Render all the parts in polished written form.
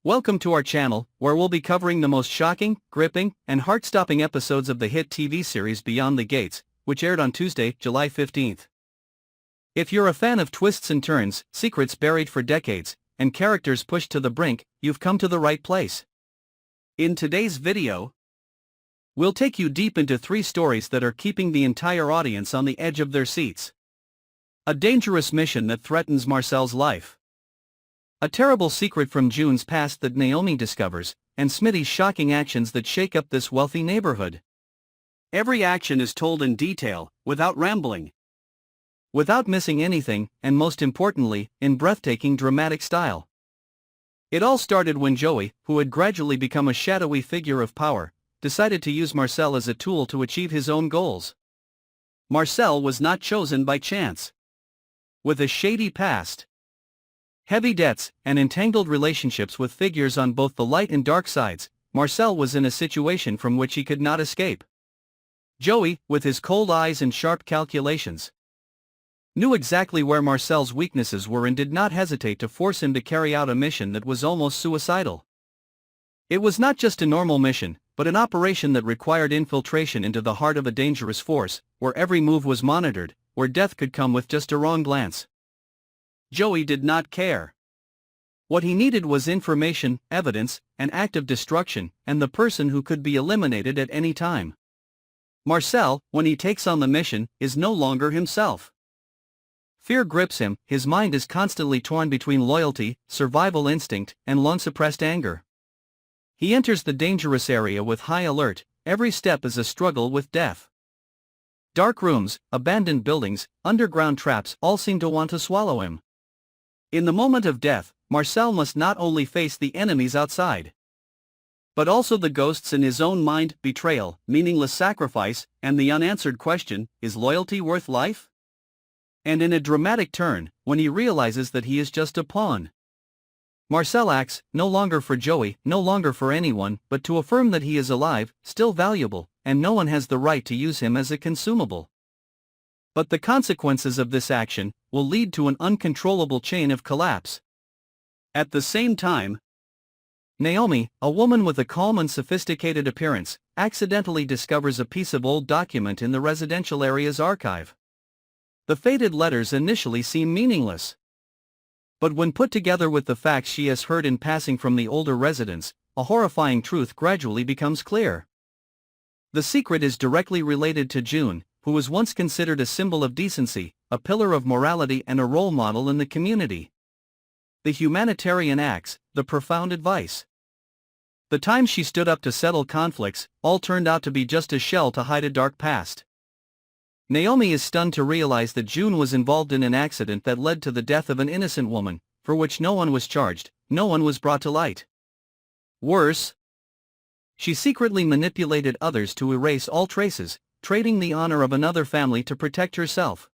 Welcome to our channel, where we'll be covering the most shocking, gripping, and heart-stopping episodes of the hit TV series Beyond the Gates, which aired on Tuesday, July 15th. If you're a fan of twists and turns, secrets buried for decades, and characters pushed to the brink, you've come to the right place. In today's video, we'll take you deep into 3 stories that are keeping the entire audience on the edge of their seats. A dangerous mission that threatens Marcel's life. A terrible secret from June's past that Naomi discovers, and Smitty's shocking actions that shake up this wealthy neighborhood. Every action is told in detail, without rambling, without missing anything, and most importantly, in breathtaking dramatic style. It all started when Joey, who had gradually become a shadowy figure of power, decided to use Marcel as a tool to achieve his own goals. Marcel was not chosen by chance. With a shady past, heavy debts, and entangled relationships with figures on both the light and dark sides, Marcel was in a situation from which he could not escape. Joey, with his cold eyes and sharp calculations, knew exactly where Marcel's weaknesses were and did not hesitate to force him to carry out a mission that was almost suicidal. It was not just a normal mission, but an operation that required infiltration into the heart of a dangerous force, where every move was monitored, where death could come with just a wrong glance. Joey did not care. What he needed was information, evidence, an act of destruction, and the person who could be eliminated at any time. Marcel, when he takes on the mission, is no longer himself. Fear grips him, his mind is constantly torn between loyalty, survival instinct, and long-suppressed anger. He enters the dangerous area with high alert, every step is a struggle with death. Dark rooms, abandoned buildings, underground traps all seem to want to swallow him. In the moment of death, Marcel must not only face the enemies outside, but also the ghosts in his own mind: betrayal, meaningless sacrifice, and the unanswered question, is loyalty worth life? And in a dramatic turn, when he realizes that he is just a pawn, Marcel acts, no longer for Joey, no longer for anyone, but to affirm that he is alive, still valuable, and no one has the right to use him as a consumable. But the consequences of this action will lead to an uncontrollable chain of collapse. At the same time, Naomi, a woman with a calm and sophisticated appearance, accidentally discovers a piece of old document in the residential area's archive. The faded letters initially seem meaningless, but when put together with the facts she has heard in passing from the older residents, a horrifying truth gradually becomes clear. The secret is directly related to June, who was once considered a symbol of decency, a pillar of morality, and a role model in the community. The humanitarian acts, the profound advice, the time she stood up to settle conflicts, all turned out to be just a shell to hide a dark past. Naomi is stunned to realize that June was involved in an accident that led to the death of an innocent woman, for which no one was charged, no one was brought to light. Worse, she secretly manipulated others to erase all traces, trading the honor of another family to protect herself.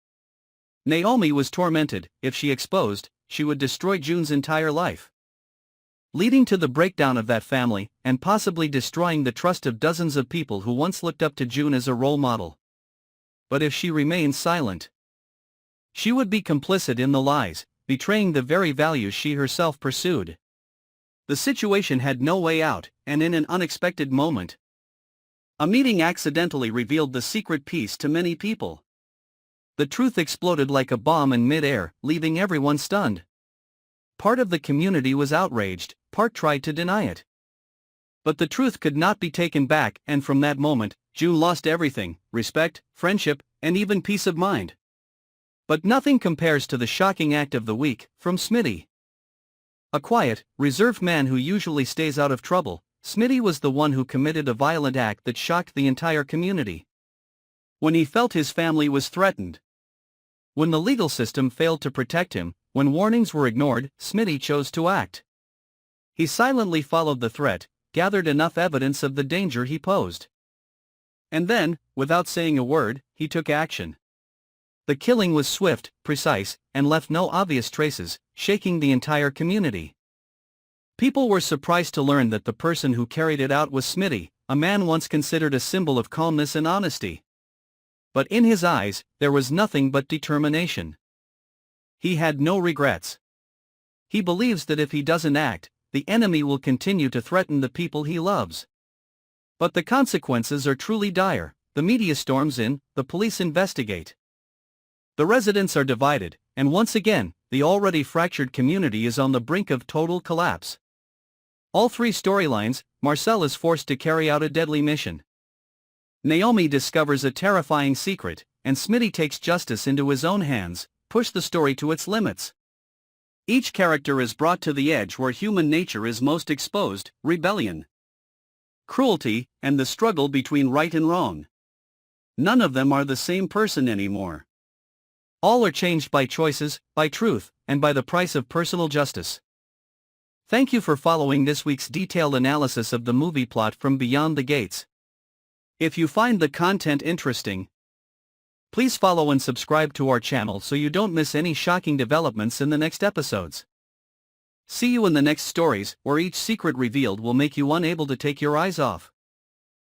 Naomi was tormented. If she exposed, she would destroy June's entire life, leading to the breakdown of that family, and possibly destroying the trust of dozens of people who once looked up to June as a role model. But if she remained silent, she would be complicit in the lies, betraying the very values she herself pursued. The situation had no way out, and in an unexpected moment, a meeting accidentally revealed the secret piece to many people. The truth exploded like a bomb in mid-air, leaving everyone stunned. Part of the community was outraged, part tried to deny it. But the truth could not be taken back, and from that moment, June lost everything: respect, friendship, and even peace of mind. But nothing compares to the shocking act of the week, from Smitty. A quiet, reserved man who usually stays out of trouble, Smitty was the one who committed a violent act that shocked the entire community. When he felt his family was threatened, when the legal system failed to protect him, when warnings were ignored, Smitty chose to act. He silently followed the threat, gathered enough evidence of the danger he posed, and then, without saying a word, he took action. The killing was swift, precise, and left no obvious traces, shaking the entire community. People were surprised to learn that the person who carried it out was Smitty, a man once considered a symbol of calmness and honesty. But in his eyes, there was nothing but determination. He had no regrets. He believes that if he doesn't act, the enemy will continue to threaten the people he loves. But the consequences are truly dire. The media storms in, the police investigate. The residents are divided, and once again, the already fractured community is on the brink of total collapse. All three storylines, Marcel is forced to carry out a deadly mission. Naomi discovers a terrifying secret, and Smitty takes justice into his own hands, push the story to its limits. Each character is brought to the edge where human nature is most exposed: rebellion, cruelty, and the struggle between right and wrong. None of them are the same person anymore. All are changed by choices, by truth, and by the price of personal justice. Thank you for following this week's detailed analysis of the movie plot from Beyond the Gates. If you find the content interesting, please follow and subscribe to our channel so you don't miss any shocking developments in the next episodes. See you in the next stories, where each secret revealed will make you unable to take your eyes off.